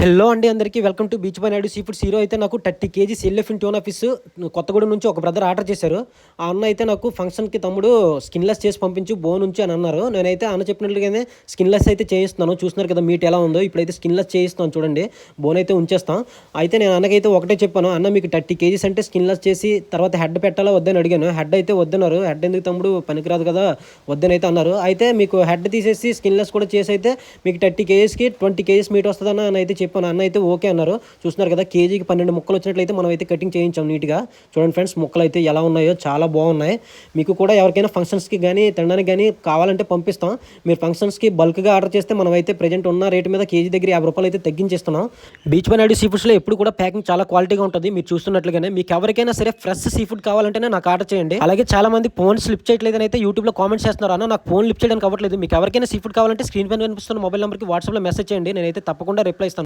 Hello అండి అందరికీ welcome to beach by Naidu sea foods. Hero అయితే నాకు 30 కేజీస్ ఎల్లెఫిన్ ట్యూనా ఫిష్ కొత్తగూడెం నుంచి ఒక బ్రదర్ ఆర్డర్ చేశారు. ఆ అన్న అయితే నాకు ఫంక్షన్కి తమ్ముడు స్కిన్లెస్ చేసి పంపించు బోన్ ఉంచి అని అన్నారు. నేనైతే అన్న చెప్పినట్లుగానే స్కిన్లెస్ అయితే చేయిస్తున్నాను. చూస్తున్నారు కదా మీట్ ఎలా ఉందో. ఇప్పుడైతే స్కిన్లెస్ చేయిస్తాను చూడండి. బోన్ అయితే ఉంచేస్తాం. అయితే నేను అన్నకైతే ఒకటే చెప్పాను, అన్న మీకు 30 కేజీస్ అంటే స్కిన్లెస్ చేసి తర్వాత హెడ్ పెట్టాలా వద్దని అడిగాను. హెడ్ అయితే వద్దన్నారు. హెడ్ ఎందుకు తమ్ముడు పనికిరాదు కదా వద్దని అయితే అన్నారు. అయితే మీకు హెడ్ తీసేసి స్కిన్లెస్ కూడా చేసి అయితే మీకు 30 కేజీస్కి 20 కేజీస్ మీట్ వస్తుందని అని అయితే చెప్పాను. అన్న అయితే ఓకే అన్నారు. చూస్తున్నారు కదా కేజీకి 12 ముక్కలు వచ్చినట్లయితే మనం అయితే కటింగ్ చేయించాం నీట్గా. చూడండి ఫ్రెండ్స్ ముక్కలు అయితే ఎలా ఉన్నాయో చాలా బాగున్నాయి. మీకు కూడా ఎవరికైనా ఫంక్షన్స్కి కానీ తినడానికి కానీ కావాలంటే పంపిస్తాం. మీరు ఫంక్షన్స్కి బల్క్గా ఆర్డర్ చేస్తే మనం అయితే ప్రజెంట్ ఉన్న రేటు మీద కేజీ దగ్గర 50 రూపాయలు అయితే తగ్గించేస్తున్నాం. బీచ్ బై నాయుడు సీ ఫుడ్స్లో ఎప్పుడు కూడా ప్యాకింగ్ చాలా క్వాలిటీగా ఉంటుంది. మీరు చూస్తున్నట్లుగానే మీకు ఎవరికైనా సరే ఫ్రెష్ సీ ఫుడ్ కావాలంటేనే నాకు ఆర్డర్ చేయండి. అలాగే చాలా మంది ఫోన్ స్లిప్ చేయట్లేదని అయితే యూట్యూబ్లో కామెంట్స్ చేస్తున్నారు. అన్న నాకు ఫోన్ లిప్ చేయడానికి అవ్వట్లేదు. మీకు ఎవరికైనా సీ ఫుడ్ కావాలంటే స్క్రీన్ పైన కనిపిస్తున్న మొబైల్ నెంబర్కి వాట్సాప్లో మెసేజ్ చేయండి. నేనైతే తప్పకుండా రిప్లై ఇస్తాను.